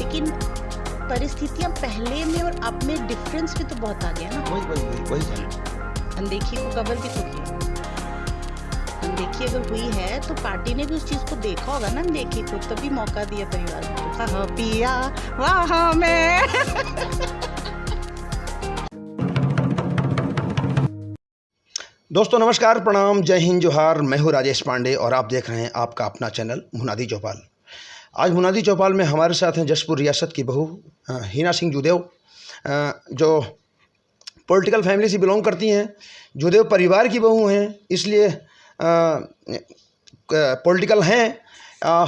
लेकिन परिस्थितियाँ पहले में और अब में डिफरेंस भी तो बहुत आ गया ना। वही अनदेखी को कवर भी तो किया। अनदेखी अगर हुई है तो पार्टी ने भी उस चीज़ को देखा होगा ना, अनदेखी को, तभी मौका दिया परिवार को। हाँ पिया वहाँ मैं दोस्तों नमस्कार, प्रणाम, जय हिंद, जोहार। मैं हूँ राजेश पांडे और आप देख रहे हैं आपका अपना चैनल मुनादी चौपाल। आज मुनादी चौपाल में हमारे साथ हैं जशपुर रियासत की बहू हिना सिंह जूदेव, जो पॉलिटिकल फैमिली से बिलोंग करती हैं। जूदेव परिवार की बहू हैं, इसलिए पॉलिटिकल हैं,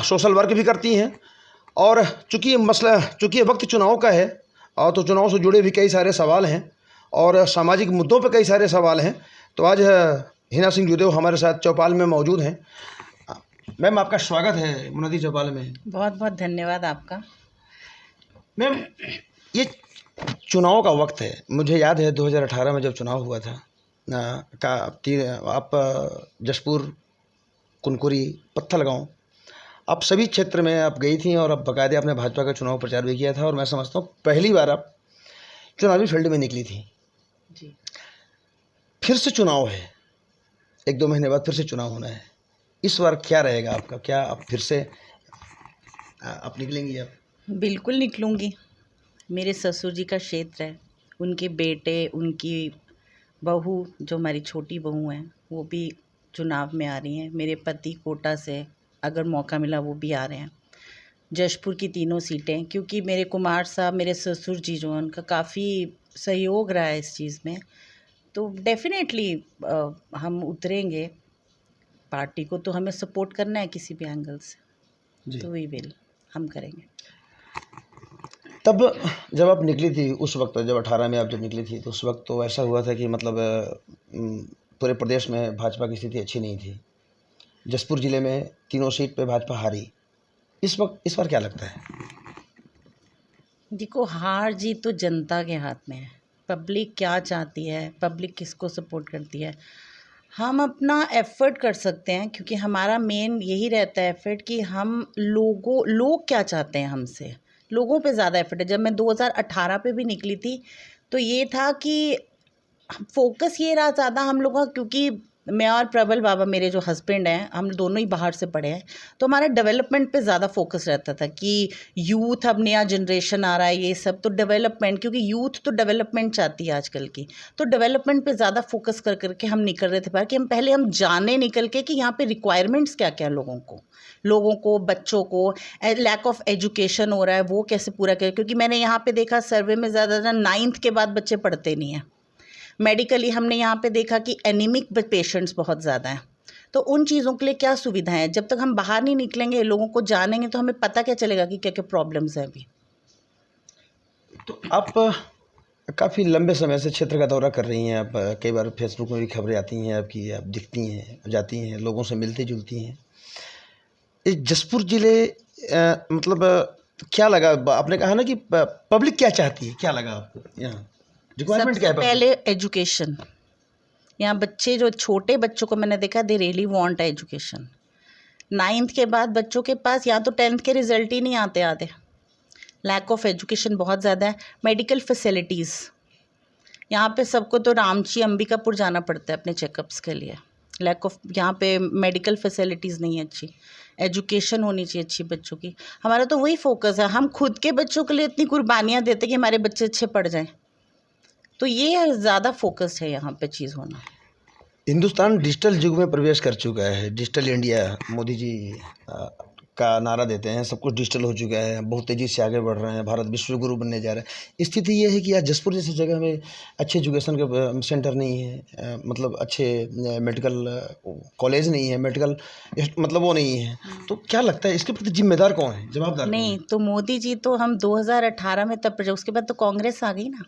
सोशल वर्क भी करती हैं। और चूँकि वक्त चुनाव का है और तो चुनाव से जुड़े भी कई सारे सवाल हैं और सामाजिक मुद्दों पर कई सारे सवाल हैं। तो आज हिना सिंह जूदेव हमारे साथ चौपाल में मौजूद हैं। मैम, आपका स्वागत है मुनादी चौपाल में। बहुत बहुत धन्यवाद आपका। मैम, ये चुनाव का वक्त है। मुझे याद है 2018 में जब चुनाव हुआ था आप जशपुर, कुनकुरी, पत्थलगांव, आप सभी क्षेत्र में आप गई थी और अब बाकायदे आपने भाजपा का चुनाव प्रचार भी किया था। और मैं समझता हूँ पहली बार आप चुनावी फील्ड में निकली थी जी। फिर से चुनाव है, 1-2 महीने बाद फिर से चुनाव होना है। इस बार क्या रहेगा आपका? क्या आप फिर से आप निकलेंगी? आप बिल्कुल निकलूँगी। मेरे ससुर जी का क्षेत्र है, उनके बेटे, उनकी बहू जो हमारी छोटी बहू हैं वो भी चुनाव में आ रही हैं। मेरे पति कोटा से अगर मौका मिला वो भी आ रहे हैं। जशपुर की तीनों सीटें, क्योंकि मेरे कुमार साहब, मेरे ससुर जी जो हैं, उनका काफ़ी सहयोग रहा है इस चीज़ में। तो डेफिनेटली हम उतरेंगे। पार्टी को तो हमें सपोर्ट करना है किसी भी एंगल से, तो वी विल, हम करेंगे। तब जब आप निकली थी उस वक्त, जब 18 में आप जब निकली थी, तो उस वक्त तो ऐसा हुआ था कि मतलब पूरे प्रदेश में भाजपा की स्थिति अच्छी नहीं थी। जशपुर ज़िले में तीनों सीट पे भाजपा हारी। इस बार क्या लगता है? देखो, हार जीत तो जनता के हाथ में है। पब्लिक क्या चाहती है, पब्लिक किसको सपोर्ट करती है। हम अपना एफ़र्ट कर सकते हैं, क्योंकि हमारा मेन यही रहता है एफ़र्ट कि हम लोग क्या चाहते हैं हमसे, लोगों पे ज़्यादा एफ़र्ट है। जब मैं 2018 पे भी निकली थी तो ये था कि फोकस ये रहा ज़्यादा हम लोगों का, क्योंकि मैं और प्रबल बाबा, मेरे जो हस्बैंड हैं, हम दोनों ही बाहर से पढ़े हैं, तो हमारा डेवलपमेंट पे ज़्यादा फोकस रहता था कि यूथ, अब नया जनरेशन आ रहा है, ये सब तो डेवलपमेंट, क्योंकि यूथ तो डेवलपमेंट चाहती है आजकल की, तो डेवलपमेंट पे ज़्यादा फोकस कर करके हम निकल रहे थे बाहर, कि हम पहले जाने निकल के कि यहाँ पे रिक्वायरमेंट्स क्या क्या लोगों को, बच्चों को, लैक ऑफ एजुकेशन हो रहा है, वो कैसे पूरा करें। क्योंकि मैंने यहाँ पे देखा सर्वे में ज़्यादा 9th के बाद बच्चे पढ़ते नहीं हैं। मेडिकली हमने यहाँ पे देखा कि एनीमिक पेशेंट्स बहुत ज़्यादा हैं। तो उन चीज़ों के लिए क्या सुविधाएं हैं? जब तक हम बाहर नहीं निकलेंगे, लोगों को जानेंगे, तो हमें पता क्या चलेगा कि क्या क्या प्रॉब्लम्स हैं अभी। तो आप काफ़ी लंबे समय से क्षेत्र का दौरा कर रही हैं। आप कई बार फेसबुक में भी खबरें आती हैं आपकी, आप दिखती हैं, जाती हैं, लोगों से मिलती जुलती हैं। इस जशपुर ज़िले मतलब क्या लगा? आपने कहा ना कि पब्लिक क्या चाहती है, क्या लगा आपको यहाँ? रिक्वायरमेंट क्या है? पहले एजुकेशन। यहाँ बच्चे, जो छोटे बच्चों को मैंने देखा, they really want education. 9th के बाद बच्चों के पास या तो 10th के रिजल्ट ही नहीं आते आधे। लैक ऑफ एजुकेशन बहुत ज़्यादा है। मेडिकल फैसिलिटीज़, यहाँ पे सबको तो रामची, अंबिकापुर जाना पड़ता है अपने चेकअप्स के लिए। लैक ऑफ, यहाँ पे मेडिकल फैसिलिटीज़ नहीं है अच्छी। एजुकेशन होनी चाहिए अच्छी बच्चों की। हमारा तो वही फोकस है। हम खुद के बच्चों के लिए इतनी कुर्बानियाँ देते कि हमारे बच्चे अच्छे पढ़ जाएं, तो ये ज़्यादा फोकस है यहाँ पे चीज़ होना। हिंदुस्तान डिजिटल युग में प्रवेश कर चुका है। डिजिटल इंडिया मोदी जी का नारा देते हैं, सब कुछ डिजिटल हो चुका है, बहुत तेज़ी से आगे बढ़ रहे हैं, भारत विश्व गुरु बनने जा रहा है। स्थिति ये है कि आज जशपुर जैसी जगह में अच्छे एजुकेशन का सेंटर नहीं है, मतलब अच्छे मेडिकल कॉलेज नहीं है, मेडिकल मतलब वो नहीं है। तो क्या लगता है इसके प्रति जिम्मेदार कौन है, जवाबदार नहीं, तो मोदी जी तो हम 2018 में तब, उसके बाद तो कांग्रेस आ गई ना,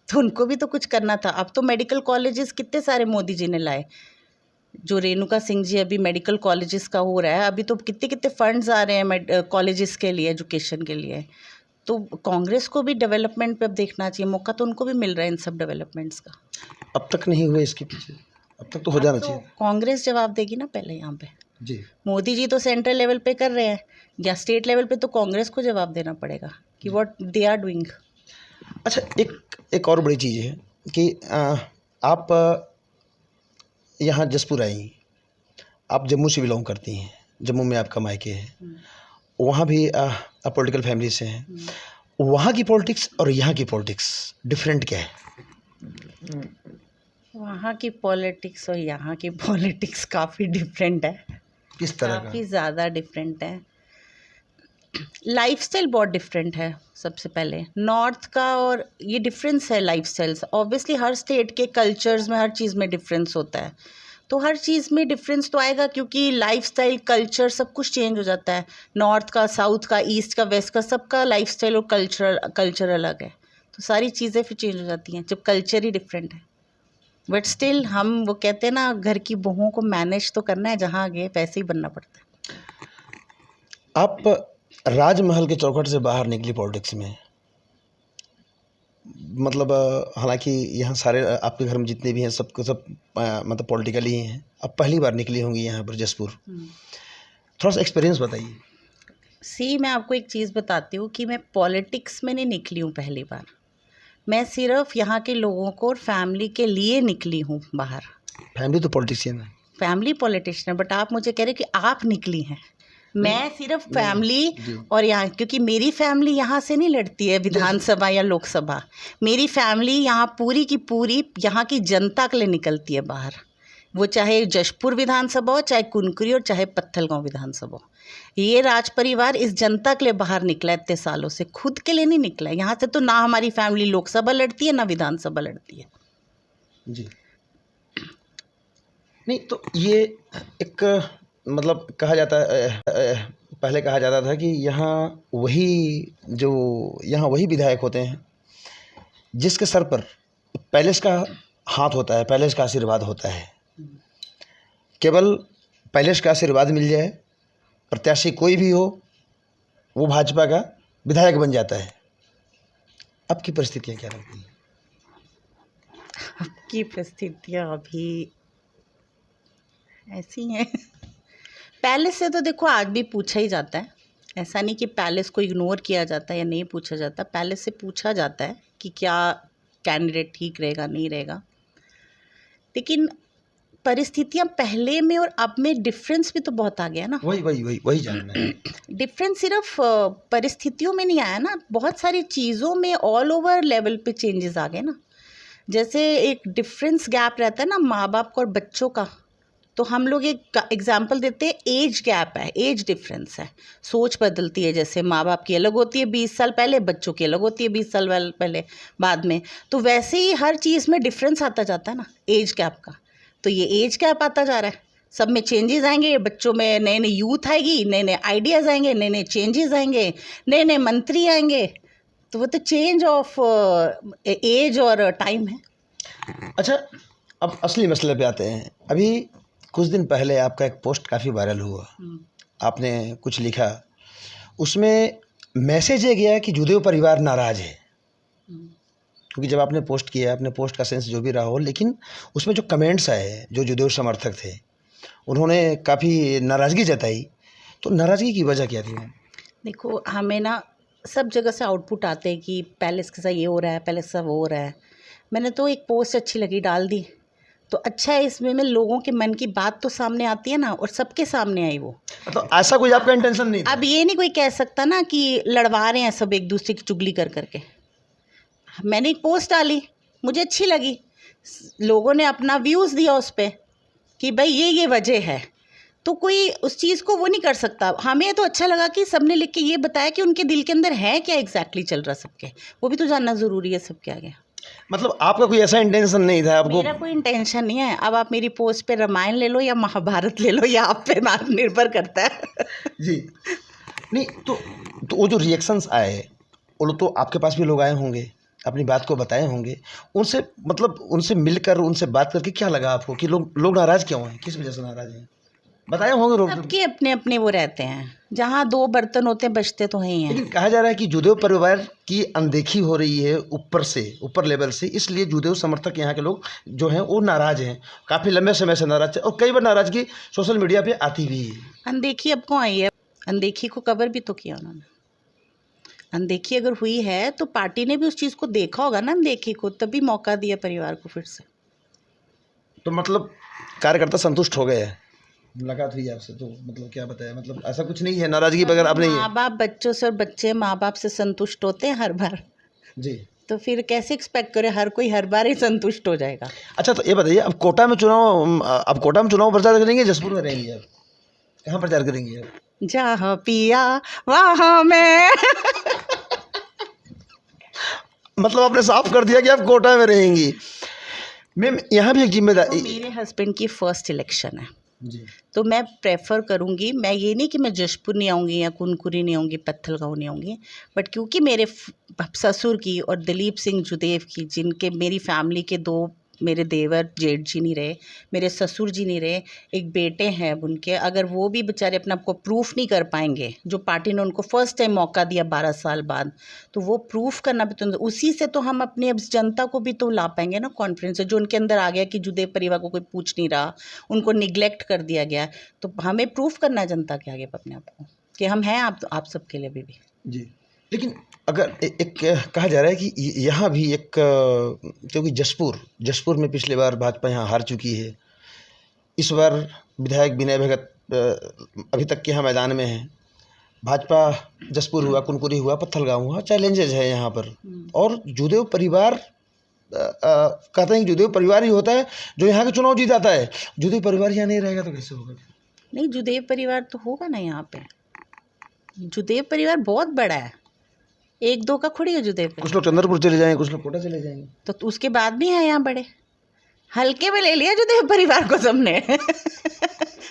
तो उनको भी तो कुछ करना था। अब तो मेडिकल कॉलेजेस कितने सारे मोदी जी ने लाए। जो रेणुका सिंह जी, अभी मेडिकल कॉलेजेस का हो रहा है, अभी तो कितने कितने फंड्स आ रहे हैं कॉलेजेस के लिए, एजुकेशन के लिए। तो कांग्रेस को भी डेवलपमेंट पे अब देखना चाहिए, मौका तो उनको भी मिल रहा है इन सब डेवलपमेंट्स का। अब तक नहीं हुए इसके पीछे, अब तक तो हो जाना चाहिए। कांग्रेस जवाब देगी ना पहले यहाँ पे। जी। मोदी जी तो सेंट्रल लेवल पे कर रहे हैं, या स्टेट लेवल पे तो कांग्रेस को जवाब देना पड़ेगा कि व्हाट दे आर डूइंग। अच्छा, एक और बड़ी चीज़ है कि आप यहाँ जसपुर आई, आप जम्मू से बिलोंग करती हैं, जम्मू में आपका मायके है, वहाँ भी आप पॉलिटिकल फैमिली से हैं। वहाँ की पॉलिटिक्स और यहाँ की पॉलिटिक्स डिफरेंट क्या है? वहाँ की पॉलिटिक्स और यहाँ की पॉलिटिक्स काफ़ी डिफरेंट है, किस तरह का? काफ़ी ज़्यादा डिफरेंट है। लाइफस्टाइल बहुत डिफरेंट है। सबसे पहले नॉर्थ का और ये डिफरेंस है लाइफस्टाइल्स। ऑब्वियसली हर स्टेट के कल्चर्स में हर चीज़ में डिफरेंस होता है, तो हर चीज़ में डिफरेंस तो आएगा क्योंकि लाइफस्टाइल कल्चर सब कुछ चेंज हो जाता है। नॉर्थ का, साउथ का, ईस्ट का, वेस्ट का, सबका लाइफस्टाइल और कल्चर अलग है, तो सारी चीज़ें फिर चेंज हो जाती हैं जब कल्चर ही डिफरेंट है। बट स्टिल हम वो कहते हैं ना, घर की बहुओं को मैनेज तो करना है, जहाँ गए वैसे ही बनना पड़ता है। आप राजमहल के चौखट से बाहर निकली पॉलिटिक्स में, मतलब हालांकि यहाँ सारे आपके घर में जितने भी हैं सबको सब मतलब पॉलिटिकली ही हैं। अब पहली बार निकली होंगी यहाँ पर जसपुर, थोड़ा सा एक्सपीरियंस बताइए। मैं आपको एक चीज़ बताती हूँ कि मैं पॉलिटिक्स में नहीं निकली हूँ पहली बार। मैं सिर्फ यहाँ के लोगों को और फैमिली के लिए निकली हूँ बाहर। फैमिली तो पॉलिटिशियन है। फैमिली पॉलिटिशियन, बट आप मुझे कह रहे कि आप निकली हैं। मैं सिर्फ फैमिली और यहाँ, क्योंकि मेरी फैमिली यहाँ से नहीं लड़ती है विधानसभा या लोकसभा। मेरी फैमिली यहाँ पूरी की पूरी यहाँ की जनता के लिए निकलती है बाहर। वो चाहे जशपुर विधानसभा हो, चाहे कुनकुरी और चाहे पत्थलगांव विधानसभा हो। ये राज परिवार इस जनता के लिए बाहर निकला है इतने सालों से, खुद के लिए नहीं निकला है। यहाँ से तो ना हमारी फैमिली लोकसभा लड़ती है ना विधानसभा लड़ती है। जी नहीं, तो ये एक मतलब कहा जाता है, पहले कहा जाता था कि यहाँ वही विधायक होते हैं जिसके सर पर पैलेस का हाथ होता है, पैलेस का आशीर्वाद होता है। केवल पैलेस का आशीर्वाद मिल जाए, प्रत्याशी कोई भी हो, वो भाजपा का विधायक बन जाता है। अब की परिस्थितियाँ क्या लगती हैं? अब की परिस्थितियाँ अभी ऐसी हैं। पैलेस से तो देखो आज भी पूछा ही जाता है, ऐसा नहीं कि पैलेस को इग्नोर किया जाता है या नहीं पूछा जाता। पैलेस से पूछा जाता है कि क्या कैंडिडेट ठीक रहेगा, नहीं रहेगा। लेकिन परिस्थितियाँ पहले में और अब में डिफरेंस भी तो बहुत आ गया ना। वही जानना है। डिफरेंस सिर्फ परिस्थितियों में नहीं आया ना, बहुत सारी चीज़ों में ऑल ओवर लेवल पे चेंजेस आ गए ना। जैसे एक डिफरेंस गैप रहता है ना माँ बाप का और बच्चों का, तो हम लोग एक एग्जाम्पल देते हैं, एज गैप है, एज डिफरेंस है, सोच बदलती है। जैसे माँ बाप की अलग होती है 20 साल पहले, बच्चों की अलग होती है 20 साल पहले बाद में, तो वैसे ही हर चीज़ में डिफरेंस आता जाता है ना एज गैप का। तो ये एज गैप आता जा रहा है, सब में चेंजेस आएंगे, बच्चों में नए नए यूथ आएगी, नए नए आइडियाज़ आएंगे, नए नए चेंजेस आएंगे, नए नए मंत्री आएंगे, तो वो तो चेंज ऑफ एज और टाइम है। अच्छा, अब असली मसले पे आते हैं। अभी कुछ दिन पहले आपका एक पोस्ट काफ़ी वायरल हुआ, आपने कुछ लिखा, उसमें मैसेज ये गया कि जुदेव परिवार नाराज़ है। क्योंकि जब आपने पोस्ट किया, अपने पोस्ट का सेंस जो भी रहा हो, लेकिन उसमें जो कमेंट्स आए, जो जुदेव समर्थक थे उन्होंने काफ़ी नाराज़गी जताई। तो नाराज़गी की वजह क्या थी? देखो, हमें ना सब जगह से आउटपुट आते हैं कि पैलेस के साथ ये हो रहा है, पैलेस के साथ वो हो रहा है। मैंने तो एक पोस्ट अच्छी लगी डाल दी, तो अच्छा है, इसमें में लोगों के मन की बात तो सामने आती है ना, और सबके सामने आई वो। तो ऐसा कोई आपका इंटेंशन नहीं था? अब ये नहीं कोई कह सकता ना कि लड़वा रहे हैं सब एक दूसरे की चुगली कर करके। मैंने एक पोस्ट डाली, मुझे अच्छी लगी, लोगों ने अपना व्यूज़ दिया उस पर कि भाई ये वजह है, तो कोई उस चीज़ को वो नहीं कर सकता। हमें तो अच्छा लगा कि सबने लिख के ये बताया कि उनके दिल के अंदर है क्या एग्जैक्टली चल रहा सबके, वो भी तो जानना ज़रूरी है सबके आगे। मतलब आपका कोई ऐसा इंटेंशन नहीं था आपको? मेरा कोई इंटेंशन नहीं है। अब आप मेरी पोस्ट पे रामायण ले लो या महाभारत ले लो, या आप पे निर्भर करता है। जी नहीं, तो वो जो रिएक्शंस आए, वो तो आपके पास भी लोग आए होंगे, अपनी बात को बताए होंगे, उनसे मतलब उनसे मिलकर, उनसे बात करके क्या लगा आपको कि लोग नाराज़ क्यों हैं, किस वजह से नाराज़ हैं? बताए होंगे रोक। सबके अपने अपने वो रहते हैं, जहाँ दो बर्तन होते हैं बचते तो हैं ही हैं। लेकिन कहा जा रहा है कि जूदेव परिवार की अनदेखी हो रही है ऊपर से, ऊपर लेवल से, इसलिए जूदेव समर्थक यहाँ के लोग जो हैं वो नाराज हैं, काफ़ी लंबे समय से नाराज है, और कई बार नाराजगी सोशल मीडिया पे आती भी है। अनदेखी अब कौन आई है? अनदेखी को कवर भी तो किया उन्होंने। अनदेखी अगर हुई है तो पार्टी ने भी उस चीज़ को देखा होगा ना, अनदेखी को, तभी मौका दिया परिवार को फिर से। तो मतलब कार्यकर्ता संतुष्ट हो गए हैं? मुलाकात हुई आपसे तो मतलब क्या बताया, मतलब ऐसा कुछ नहीं है, नाराजगी वगैरह अब नहीं है? माँ बाप बच्चों से और बच्चे माँ बाप से संतुष्ट होते हैं हर बार, जी। तो फिर कैसे एक्सपेक्ट करे हर कोई हर बार ही संतुष्ट हो जाएगा? अच्छा, तो ये बताइए, अब कोटा में चुनाव प्रचार करेंगे, जसपुर में रहेंगी आप? कहाँ प्रचार करेंगी आप? जहाँ पिया वहाँ मैं मतलब आपने साफ कर दिया कि आप कोटा में रहेंगी। मैम, यहाँ भी एक तो जिम्मेदारी। मेरे हस्बैंड की फर्स्ट इलेक्शन है, जी। तो मैं प्रेफर करूँगी, मैं ये नहीं कि मैं जशपुर नहीं आऊँगी या कुनकुरी नहीं आऊँगी, पत्थलगाँव नहीं आऊँगी, बट क्योंकि मेरे ससुर की और दिलीप सिंह जुदेव की, जिनके मेरी फैमिली के दो मेरे देवर जेठ जी नहीं रहे, मेरे ससुर जी नहीं रहे, एक बेटे हैं अब उनके, अगर वो भी बेचारे अपने आप को प्रूफ नहीं कर पाएंगे, जो पार्टी ने उनको फर्स्ट टाइम मौका दिया 12 साल बाद, तो वो प्रूफ करना भी तो उसी से तो हम अपनी अब जनता को भी तो ला पाएंगे ना कॉन्फिडेंस से, जो उनके अंदर आ गया कि जुदेव परिवार को कोई पूछ नहीं रहा, उनको निगलेक्ट कर दिया गया, तो हमें प्रूफ करना है जनता के आगे अपने आप को कि हम हैं आप सबके लिए भी। जी। लेकिन अगर एक कहा जा रहा है कि यहाँ भी एक क्योंकि जसपुर में पिछली बार भाजपा यहाँ हार चुकी है, इस बार विधायक विनय भगत अभी तक के यहाँ मैदान में हैं। भाजपा जसपुर हुआ, कुनकुरी हुआ, पत्थलगाँव हुआ, चैलेंजेज है यहाँ पर। और जूदेव परिवार कहते हैं कि जूदेव परिवार ही होता है जो यहाँ के चुनाव जीताता है। जूदेव परिवार यहाँ नहीं रहेगा तो कैसे होगा? नहीं, जुदेव परिवार तो होगा ना यहाँ पे। जुदेव परिवार बहुत बड़ा है, एक दो का खोड़ी है जुदेव परिवार। कुछ लोग चंद्रपुर चले जाएंगे, कुछ लोग कोटा चले जाएंगे, तो उसके बाद भी है यहाँ बड़े। हल्के में ले लिया जुदेव परिवार को सबने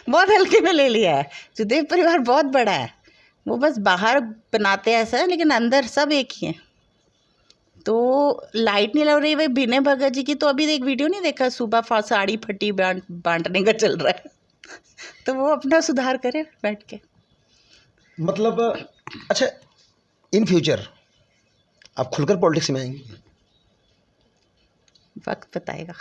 बहुत हल्के में ले लिया है। जुदेव परिवार बहुत बड़ा है, वो बस बाहर बनाते हैं ऐसा, लेकिन अंदर सब एक ही हैं। तो लाइट नहीं लग रही भाई विनय भगत जी की, तो अभी एक वीडियो नहीं देखा, सुबह साड़ी फटी बांटने का चल रहा है तो वो अपना सुधार करे बैठ के। मतलब अच्छा, इन फ्यूचर आप खुलकर पॉलिटिक्स में आएंगी? वक्त बताएगा